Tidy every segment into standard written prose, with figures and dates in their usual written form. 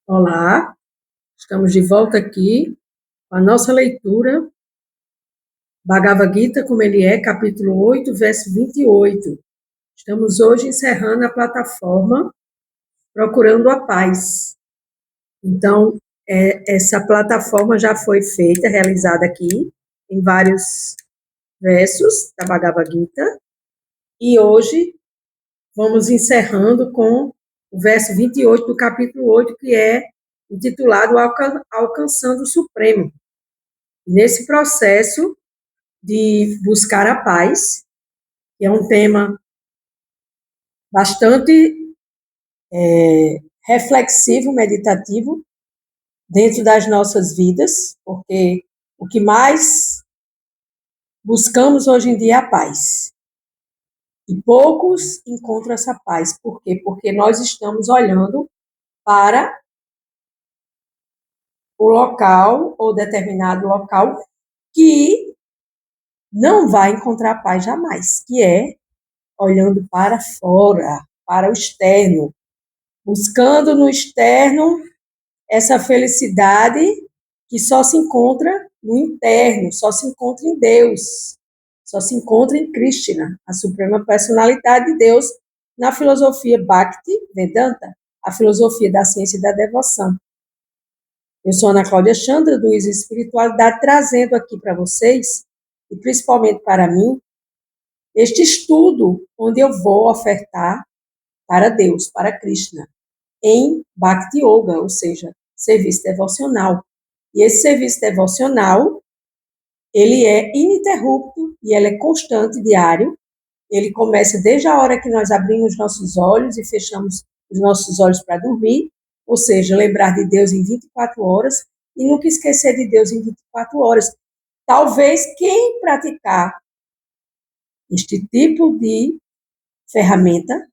Olá, estamos de volta aqui com a nossa leitura, Bhagavad Gita, como ele é, capítulo 8, verso 28. Estamos hoje encerrando a plataforma Procurando a Paz. Então, essa plataforma já foi feita, realizada aqui, em vários versos da Bhagavad Gita, e hoje vamos encerrando com o verso 28 do capítulo 8, que é intitulado Alcançando o Supremo. Nesse processo de buscar a paz, que é um tema bastante reflexivo, meditativo, dentro das nossas vidas, porque o que mais buscamos hoje em dia é a paz. E poucos encontram essa paz. Por quê? Porque nós estamos olhando para o local, ou determinado local, que não vai encontrar paz jamais, que é olhando para fora, para o externo, buscando no externo essa felicidade que só se encontra no interno, só se encontra em Deus, só se encontra em Krishna, a suprema personalidade de Deus, na filosofia Bhakti Vedanta, a filosofia da ciência e da devoção. Eu sou Ana Cláudia Chandra, do Isa Espiritualidade, trazendo aqui para vocês, e principalmente para mim, este estudo onde eu vou ofertar para Deus, para Krishna, em Bhakti Yoga, ou seja, serviço devocional. E esse serviço devocional, ele é ininterrupto e ele é constante, diário. Ele começa desde a hora que nós abrimos nossos olhos e fechamos os nossos olhos para dormir, ou seja, lembrar de Deus em 24 horas e nunca esquecer de Deus em 24 horas. Talvez quem praticar este tipo de ferramenta,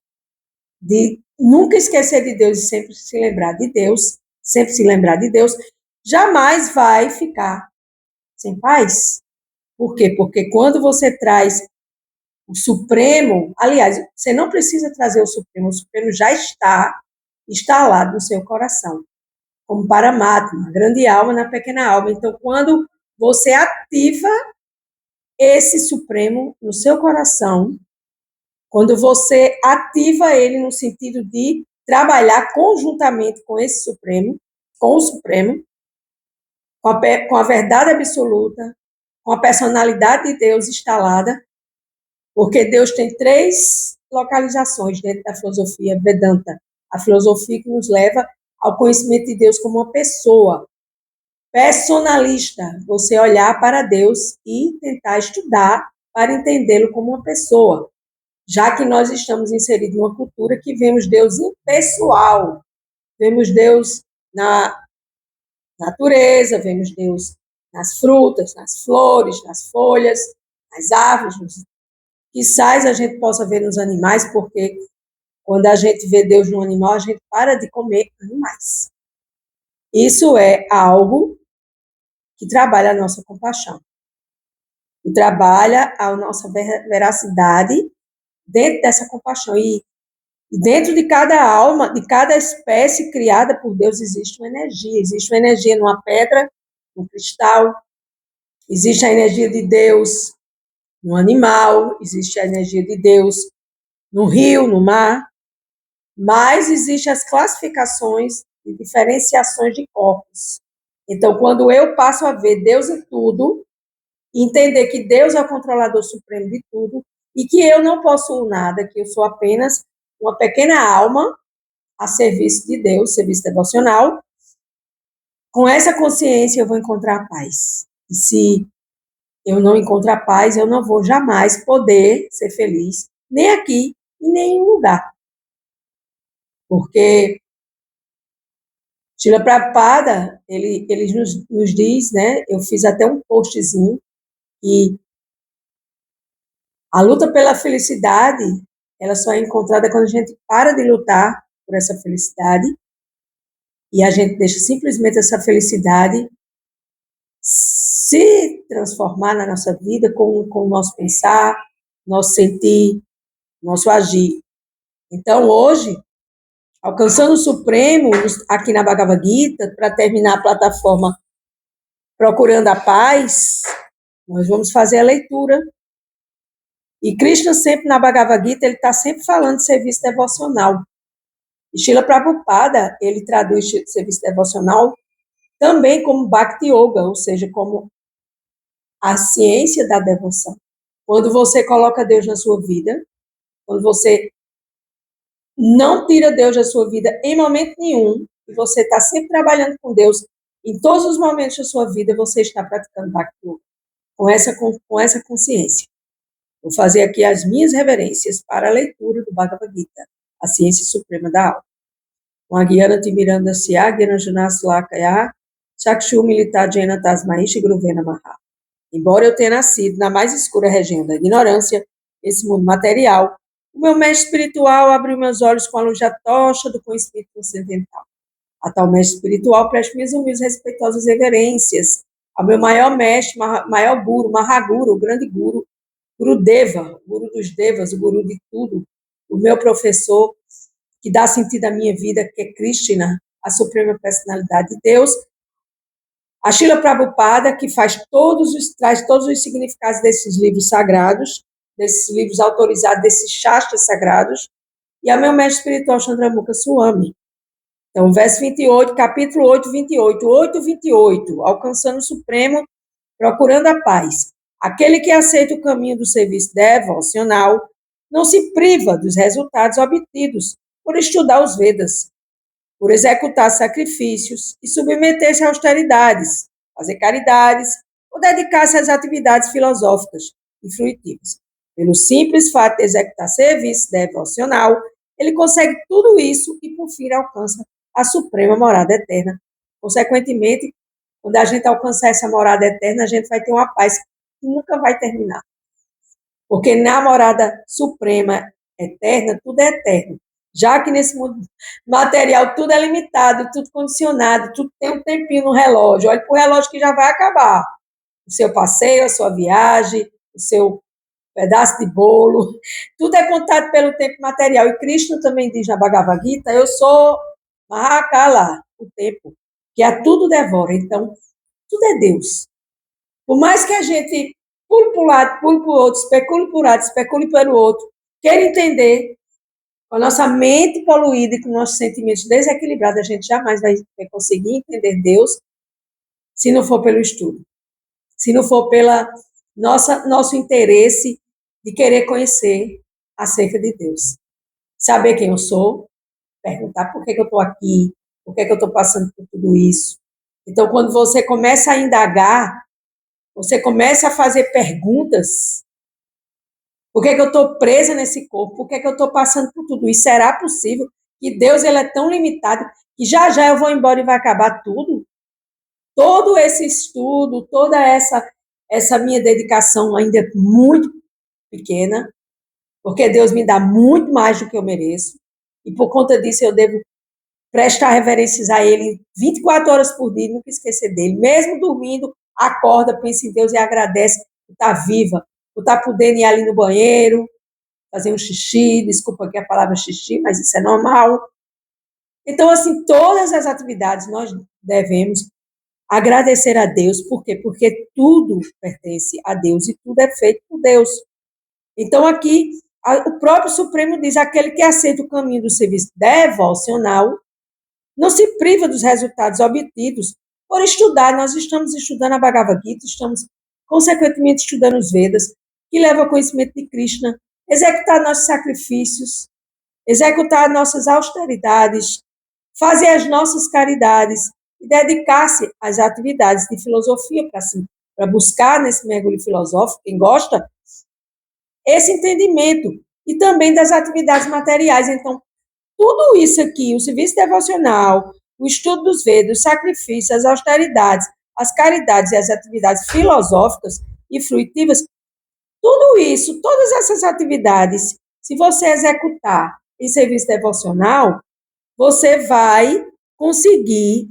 de nunca esquecer de Deus e sempre se lembrar de Deus, jamais vai ficar sem paz. Por quê? Porque quando você traz o Supremo, aliás, você não precisa trazer o Supremo já está instalado no seu coração, como Paramatma, grande alma na pequena alma. Então, quando você ativa esse Supremo no seu coração, quando você ativa ele no sentido de trabalhar conjuntamente com esse Supremo, com o Supremo, com a verdade absoluta, com a personalidade de Deus instalada, porque Deus tem 3 localizações dentro da filosofia Vedanta, a filosofia que nos leva ao conhecimento de Deus como uma pessoa personalista, você olhar para Deus e tentar estudar para entendê-lo como uma pessoa, já que nós estamos inseridos em uma cultura que vemos Deus impessoal, vemos Deus na natureza, vemos Deus nas frutas, nas flores, nas folhas, nas árvores, quizás a gente possa ver nos animais, porque quando a gente vê Deus no animal, a gente para de comer animais. Isso é algo que trabalha a nossa compaixão, e trabalha a nossa veracidade dentro dessa compaixão. E dentro de cada alma, de cada espécie criada por Deus, existe uma energia numa pedra, num cristal, existe a energia de Deus no animal, existe a energia de Deus no rio, no mar, mas existem as classificações e diferenciações de corpos. Então, quando eu passo a ver Deus em tudo, entender que Deus é o controlador supremo de tudo e que eu não possuo nada, que eu sou apenas uma pequena alma a serviço de Deus, serviço devocional, com essa consciência eu vou encontrar a paz. E se eu não encontrar a paz, eu não vou jamais poder ser feliz, nem aqui e nem em nenhum lugar. Porque Srila Prabhupada, ele nos diz, né, eu fiz até um postzinho, que a luta pela felicidade, ela só é encontrada quando a gente para de lutar por essa felicidade e a gente deixa simplesmente essa felicidade se transformar na nossa vida com o nosso pensar, nosso sentir, nosso agir. Então, hoje, Alcançando o Supremo, aqui na Bhagavad Gita, para terminar a plataforma Procurando a Paz, nós vamos fazer a leitura. E Krishna sempre na Bhagavad Gita, ele está sempre falando de serviço devocional. E Srila Prabhupada, ele traduz serviço devocional também como Bhakti Yoga, ou seja, como a ciência da devoção. Quando você coloca Deus na sua vida, quando você não tira Deus da sua vida em momento nenhum, e você está sempre trabalhando com Deus, em todos os momentos da sua vida, você está praticando Bhakti Yoga, com essa consciência. Vou fazer aqui as minhas reverências para a leitura do Bhagavad Gita, a ciência suprema da alma. Magyana Timiranda Syagya Junaslakaya Chakshu Militar Jena Tasmaishi Gruvena Maha. Embora eu tenha nascido na mais escura região da ignorância, esse mundo material, o meu mestre espiritual abriu meus olhos com a luz da tocha do conhecimento transcendental. A tal mestre espiritual preste minhas humildes respeitosas reverências ao meu maior mestre, maior guru, Mahaguru, o grande guru, Gurudeva, o guru dos devas, o guru de tudo, o meu professor, que dá sentido à minha vida, que é Krishna, a suprema personalidade de Deus, a Srila Prabhupada, que traz todos os significados desses livros sagrados, desses livros autorizados, desses shastras sagrados, e a meu mestre espiritual, Chandramukha Swami. Então, verso 28, capítulo 8, 28, 8, 28, alcançando o Supremo, procurando a paz. Aquele que aceita o caminho do serviço devocional não se priva dos resultados obtidos por estudar os Vedas, por executar sacrifícios e submeter-se a austeridades, fazer caridades ou dedicar-se às atividades filosóficas e fruitivas. Pelo simples fato de executar serviço devocional, ele consegue tudo isso e, por fim, alcança a suprema morada eterna. Consequentemente, quando a gente alcançar essa morada eterna, a gente vai ter uma paz que nunca vai terminar. Porque na morada suprema eterna, tudo é eterno. Já que nesse mundo material tudo é limitado, tudo condicionado, tudo tem um tempinho no relógio. Olha para o relógio que já vai acabar. O seu passeio, a sua viagem, o seu pedaço de bolo, tudo é contado pelo tempo material. E Krishna também diz na Bhagavad Gita, eu sou Mahakala, o tempo, que a tudo devora. Então, tudo é Deus. Por mais que a gente pule para um lado, pule para o outro, especule por um lado, especule pelo outro, queira entender, com a nossa mente poluída e com nossos sentimentos desequilibrados, a gente jamais vai conseguir entender Deus se não for pelo estudo, se não for pela nosso interesse de querer conhecer acerca de Deus. Saber quem eu sou, perguntar por que eu estou aqui, por que eu estou passando por tudo isso. Então, quando você começa a indagar, você começa a fazer perguntas. Por que eu estou presa nesse corpo? Por que eu estou passando por tudo isso? Será possível que Deus ele é tão limitado que já já eu vou embora e vai acabar tudo? Todo esse estudo, toda essa minha dedicação ainda é muito pequena, porque Deus me dá muito mais do que eu mereço, e por conta disso eu devo prestar reverências a Ele 24 horas por dia, nunca esquecer dele. Mesmo dormindo, acorda, pensa em Deus e agradece por estar viva, por estar podendo ir ali no banheiro, fazer um xixi, desculpa aqui a palavra xixi, mas isso é normal. Então, assim, todas as atividades nós devemos agradecer a Deus. Por quê? Porque tudo pertence a Deus e tudo é feito por Deus. Então, aqui, o próprio Supremo diz, aquele que aceita o caminho do serviço devocional não se priva dos resultados obtidos por estudar. Nós estamos estudando a Bhagavad Gita, estamos, consequentemente, estudando os Vedas, que levam ao conhecimento de Krishna, executar nossos sacrifícios, executar nossas austeridades, fazer as nossas caridades e dedicar-se às atividades de filosofia para buscar nesse mergulho filosófico, quem gosta, esse entendimento e também das atividades materiais. Então, tudo isso aqui, o serviço devocional, o estudo dos Vedas, os sacrifícios, as austeridades, as caridades e as atividades filosóficas e fruitivas, tudo isso, todas essas atividades, se você executar em serviço devocional, você vai conseguir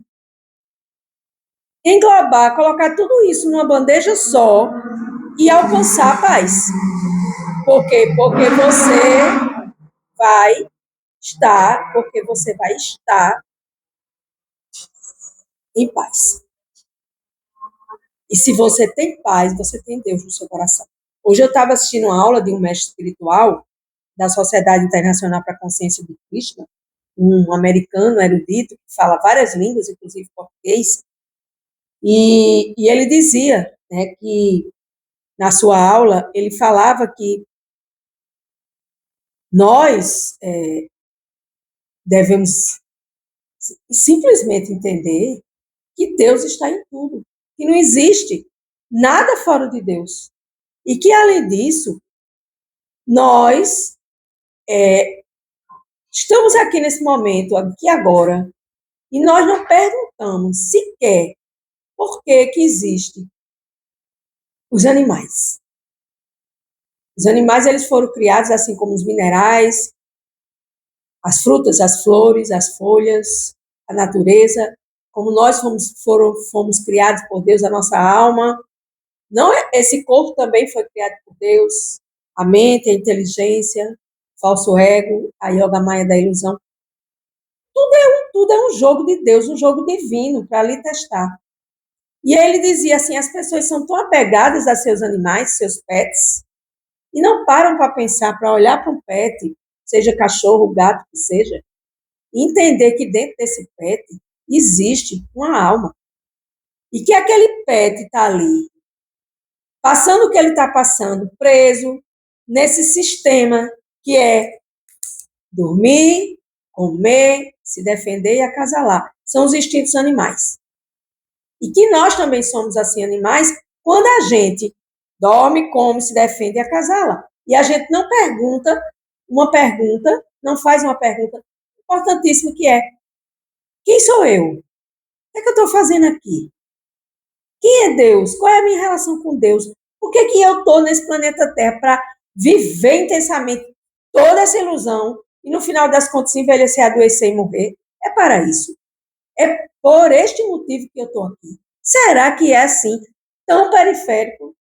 englobar, colocar tudo isso numa bandeja só e alcançar a paz. Por quê? Porque você vai estar, porque você vai estar em paz. E se você tem paz, você tem Deus no seu coração. Hoje eu estava assistindo uma aula de um mestre espiritual da Sociedade Internacional para a Consciência de Krishna, um americano erudito que fala várias línguas, inclusive português, e ele dizia, né, que na sua aula ele falava que nós devemos simplesmente entender que Deus está em tudo, que não existe nada fora de Deus. E que, além disso, nós estamos aqui nesse momento, aqui agora, e nós não perguntamos sequer por que existem os animais. Os animais, eles foram criados assim como os minerais, as frutas, as flores, as folhas, a natureza, como nós fomos criados por Deus, a nossa alma. Não é, esse corpo também foi criado por Deus, a mente, a inteligência, falso ego, a yoga maia da ilusão. Tudo é um jogo de Deus, um jogo divino para lhe testar. E aí ele dizia assim, as pessoas são tão apegadas a seus animais, seus pets, e não param para pensar, para olhar para um pet, seja cachorro, gato, que seja, e entender que dentro desse pet existe uma alma. E que aquele pet está ali, passando o que ele está passando, preso nesse sistema que é dormir, comer, se defender e acasalar. São os instintos animais. E que nós também somos assim animais quando a gente dorme, come, se defende e acasala. E a gente não não faz uma pergunta importantíssima que é: quem sou eu? O que é que eu estou fazendo aqui? Quem é Deus? Qual é a minha relação com Deus? Por que eu estou nesse planeta Terra para viver intensamente toda essa ilusão e no final das contas envelhecer, adoecer e morrer? É para isso. É por este motivo que eu estou aqui. Será que é assim, tão periférico?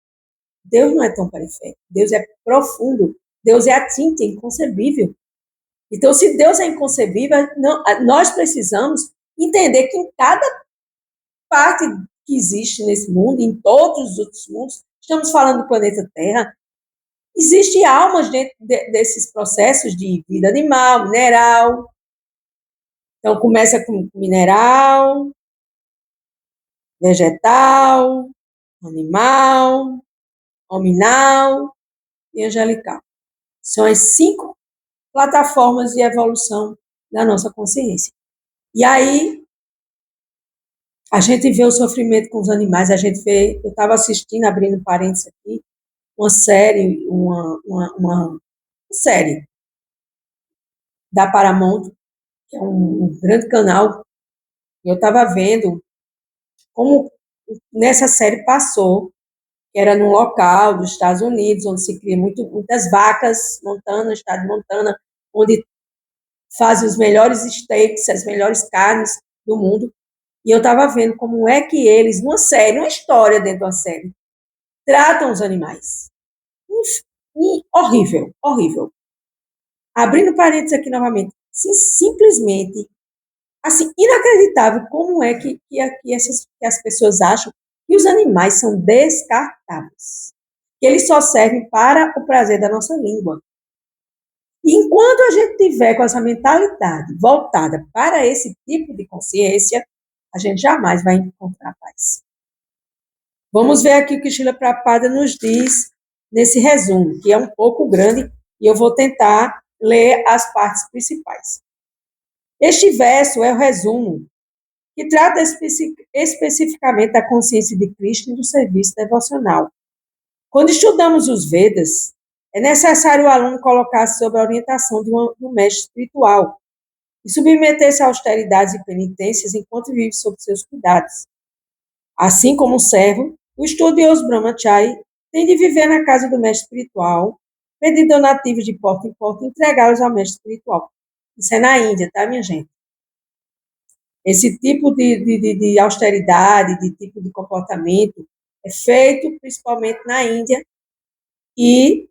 Deus não é tão periférico. Deus é profundo. Deus é a tinta, inconcebível. Então, se Deus é inconcebível, nós precisamos entender que em cada parte que existe nesse mundo, em todos os outros mundos, estamos falando do planeta Terra, existem almas dentro desses processos de vida animal, mineral. Então, começa com mineral, vegetal, animal, hominal e angelical. São as 5 plataformas de evolução da nossa consciência. E aí, a gente vê o sofrimento com os animais, eu estava assistindo, abrindo parênteses aqui, uma série, uma série da Paramount, que é um grande canal, e eu estava vendo como nessa série passou, que era num local dos Estados Unidos, onde se cria muitas vacas, Montana, estado de Montana, onde fazem os melhores steaks, as melhores carnes do mundo. E eu estava vendo como é que eles, numa série, uma história dentro de uma série, tratam os animais. Horrível, horrível. Abrindo parênteses aqui novamente, simplesmente, assim, inacreditável como é que as pessoas acham que os animais são descartáveis, que eles só servem para o prazer da nossa língua. E enquanto a gente tiver com essa mentalidade voltada para esse tipo de consciência, a gente jamais vai encontrar paz. Vamos ver aqui o que Srila Prabhupada nos diz nesse resumo, que é um pouco grande, e eu vou tentar ler as partes principais. Este verso é o resumo, que trata especificamente da consciência de Cristo e do serviço devocional. Quando estudamos os Vedas, é necessário o aluno colocar-se sob a orientação de um mestre espiritual e submeter-se a austeridades e penitências enquanto vive sob seus cuidados. Assim como o servo, o estudioso brahmachari tem de viver na casa do mestre espiritual, pedir donativos de porta em porta e entregá-los ao mestre espiritual. Isso é na Índia, tá, minha gente? Esse tipo de austeridade, de tipo de comportamento é feito principalmente na Índia. E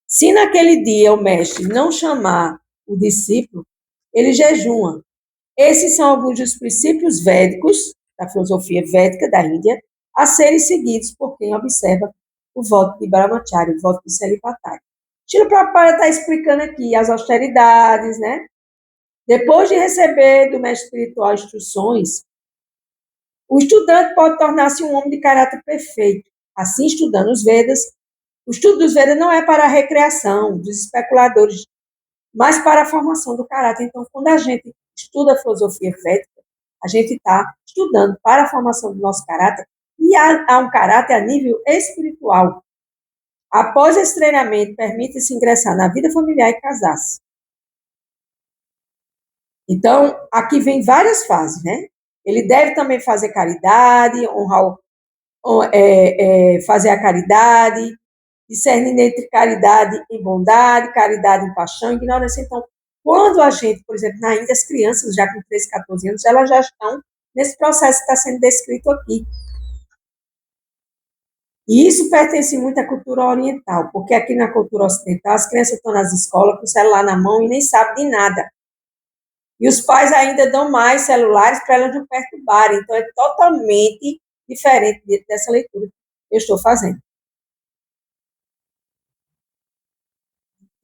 se naquele dia o mestre não chamar o discípulo, ele jejuma. Esses são alguns dos princípios védicos, da filosofia védica da Índia, a serem seguidos por quem observa o voto de Brahmacharya, o voto de celibatário. Shila Prabhupada está explicando aqui as austeridades, né? Depois de receber do mestre espiritual instruções, o estudante pode tornar-se um homem de caráter perfeito. Assim, estudando os Vedas, o estudo dos Vedas não é para a recreação dos especuladores, mas para a formação do caráter. Então, quando a gente estuda a filosofia védica, a gente está estudando para a formação do nosso caráter, e há um caráter a nível espiritual. Após esse treinamento, permite-se ingressar na vida familiar e casar-se. Então, aqui vem várias fases, né? Ele deve também fazer caridade, fazer a caridade, discernindo entre caridade e bondade, caridade em paixão, ignorância. Então, quando a gente, por exemplo, na Índia, as crianças, já com 13, 14 anos, elas já estão nesse processo que está sendo descrito aqui. E isso pertence muito à cultura oriental, porque aqui na cultura ocidental, as crianças estão nas escolas com o celular na mão e nem sabem de nada. E os pais ainda dão mais celulares para elas não perturbarem. Então, é totalmente diferente dessa leitura que eu estou fazendo.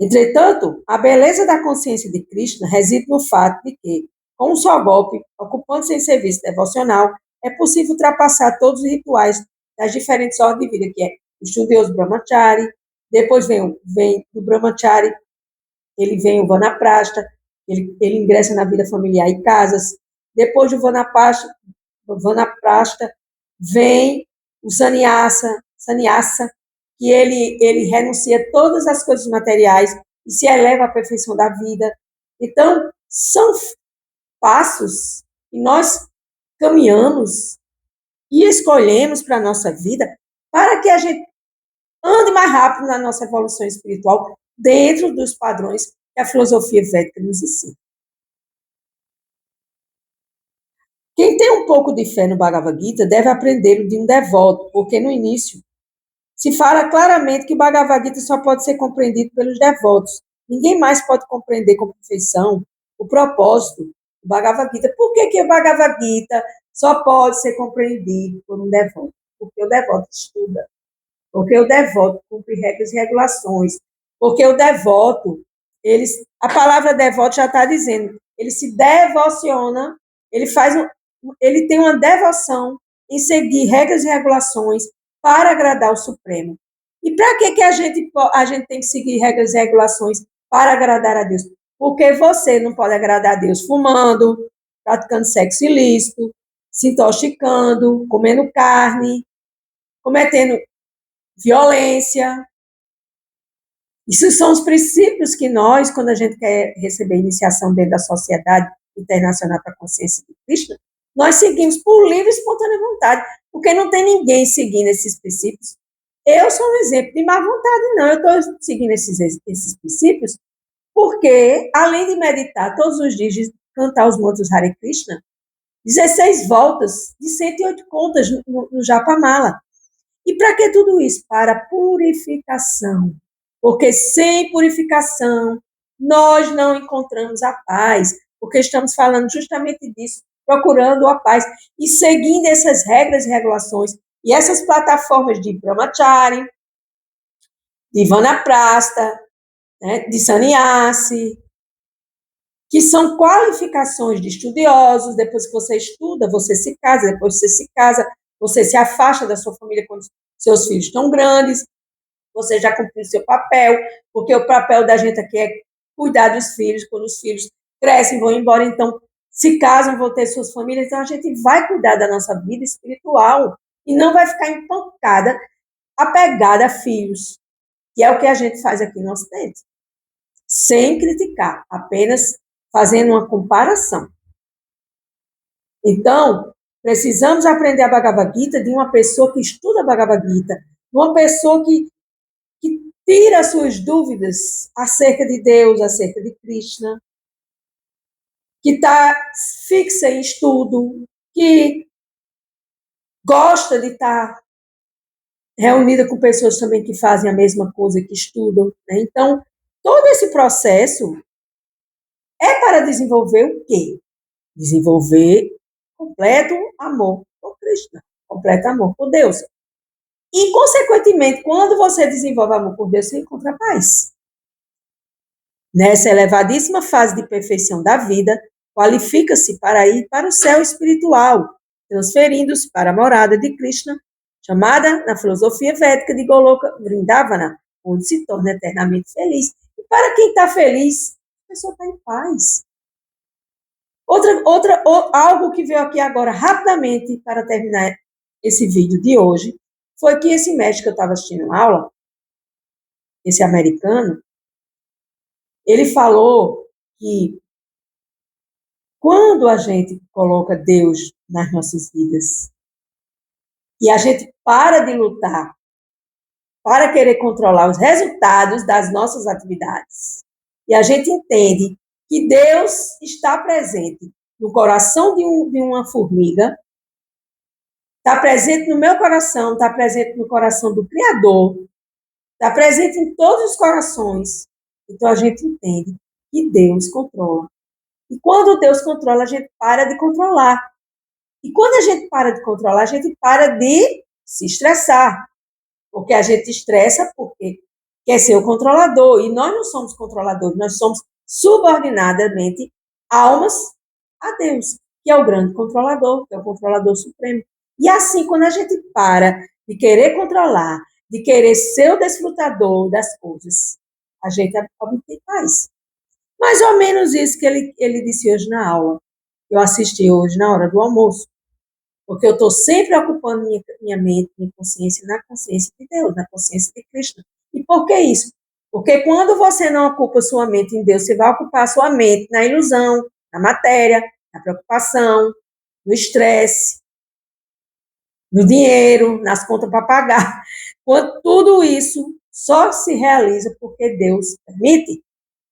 Entretanto, a beleza da consciência de Krishna reside no fato de que, com um só golpe, ocupando-se em serviço devocional, é possível ultrapassar todos os rituais das diferentes ordens de vida, que é o estudioso Brahmachari, depois vem do Brahmachari, ele vem o Vanaprastha, ele ingressa na vida familiar e casas. Depois do Vanaprastha vem o Sannyasa, que ele renuncia a todas as coisas materiais e se eleva à perfeição da vida. Então, são passos que nós caminhamos e escolhemos para a nossa vida para que a gente ande mais rápido na nossa evolução espiritual dentro dos padrões que a filosofia védica nos ensina. Quem tem um pouco de fé no Bhagavad Gita deve aprendê-lo de um devoto, porque no início se fala claramente que o Bhagavad Gita só pode ser compreendido pelos devotos. Ninguém mais pode compreender com perfeição o propósito do Bhagavad Gita. Por que o Bhagavad Gita só pode ser compreendido por um devoto? Porque o devoto estuda. Porque o devoto cumpre regras e regulações. Porque o devoto, a palavra devoto já está dizendo, ele se devociona, ele tem uma devoção em seguir regras e regulações para agradar o Supremo. E para que a gente tem que seguir regras e regulações para agradar a Deus? Porque você não pode agradar a Deus fumando, praticando sexo ilícito, se intoxicando, comendo carne, cometendo violência. Isso são os princípios que nós, quando a gente quer receber iniciação dentro da Sociedade Internacional para a Consciência de Krishna, nós seguimos por livre e espontânea vontade, porque não tem ninguém seguindo esses princípios. Eu sou um exemplo de má vontade, não. Eu estou seguindo esses princípios porque, além de meditar todos os dias, de cantar os mantras Hare Krishna, 16 voltas de 108 contas no Japamala. E para que tudo isso? Para purificação. Porque sem purificação, nós não encontramos a paz. Porque estamos falando justamente disso, procurando a paz. E seguindo essas regras e regulações, e essas plataformas de Brahmachari, de Vanaprastha, né, de Sannyasi, que são qualificações de estudiosos. Depois que você estuda, você se casa. Depois que você se casa, você se afasta da sua família quando seus filhos estão grandes. Você já cumpriu o seu papel, porque o papel da gente aqui é cuidar dos filhos. Quando os filhos crescem, vão embora, então se casam, vão ter suas famílias. Então a gente vai cuidar da nossa vida espiritual e não vai ficar empancada, apegada a filhos, que é o que a gente faz aqui no Ocidente, sem criticar, apenas fazendo uma comparação. Então, precisamos aprender a Bhagavad Gita de uma pessoa que estuda a Bhagavad Gita, de uma pessoa que tira suas dúvidas acerca de Deus, acerca de Krishna, que está fixa em estudo, que gosta de estar reunida com pessoas também que fazem a mesma coisa, que estudam. Né? Então, todo esse processo É para desenvolver o quê? Desenvolver completo amor por Cristo, completo amor por Deus. E, consequentemente, quando você desenvolve amor por Deus, você encontra paz. Nessa elevadíssima fase de perfeição da vida, qualifica-se para ir para o céu espiritual, transferindo-se para a morada de Krishna, chamada na filosofia védica de Goloka Vrindavana, onde se torna eternamente feliz. E para quem está feliz, a pessoa está em paz. Algo que veio aqui agora rapidamente para terminar esse vídeo de hoje, foi que esse médico que eu estava assistindo a aula, esse americano, ele falou que quando a gente coloca Deus nas nossas vidas e a gente para de lutar para querer controlar os resultados das nossas atividades e a gente entende que Deus está presente no coração de uma formiga, está presente no meu coração, está presente no coração do Criador, está presente em todos os corações. Então a gente entende que Deus controla. E quando Deus controla, a gente para de controlar. E quando a gente para de controlar, a gente para de se estressar. Porque a gente estressa porque quer ser o controlador. E nós não somos controladores, nós somos subordinadamente almas a Deus, que é o grande controlador, que é o controlador supremo. E assim, quando a gente para de querer controlar, de querer ser o desfrutador das coisas, a gente obtém paz. Mais ou menos isso que ele disse hoje na aula. Eu assisti hoje na hora do almoço. Porque eu estou sempre ocupando minha mente, minha consciência na consciência de Deus, na consciência de Cristo. E por que isso? Porque quando você não ocupa sua mente em Deus, você vai ocupar sua mente na ilusão, na matéria, na preocupação, no estresse, no dinheiro, nas contas para pagar. Quando tudo isso só se realiza porque Deus permite.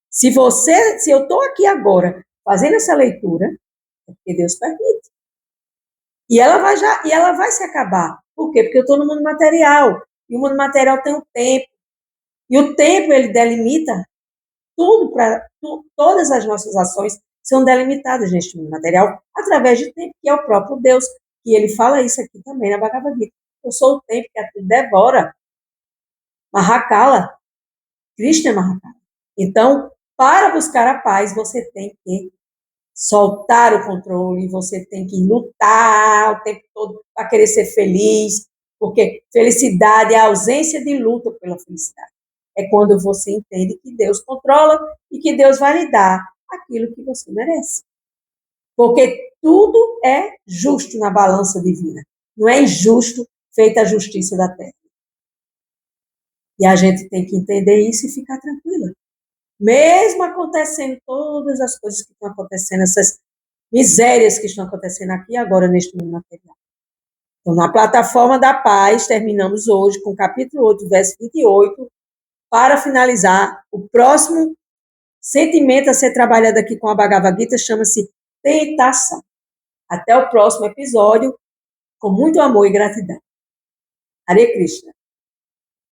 Se eu estou aqui agora fazendo essa leitura, é porque Deus permite. E ela vai se acabar. Por quê? Porque eu estou no mundo material. E o mundo material tem um tempo. E o tempo, ele delimita tudo todas as nossas ações são delimitadas neste mundo material através de tempo, que é o próprio Deus. E ele fala isso aqui também na Bhagavad Gita. Eu sou o tempo que a tudo devora. Mahakala. Krishna é Mahakala. Então, para buscar a paz, você tem que soltar o controle, você tem que lutar o tempo todo para querer ser feliz, porque felicidade é a ausência de luta pela felicidade. É quando você entende que Deus controla e que Deus vai lhe dar aquilo que você merece. Porque tudo é justo na balança divina. Não é injusto feita a justiça da terra. E a gente tem que entender isso e ficar tranquila. Mesmo acontecendo todas as coisas que estão acontecendo, essas misérias que estão acontecendo aqui agora neste mundo material. Então, na plataforma da paz, terminamos hoje com o capítulo 8, verso 28, para finalizar, o próximo sentimento a ser trabalhado aqui com a Bhagavad Gita chama-se tentação. Até o próximo episódio, com muito amor e gratidão. Hare Krishna.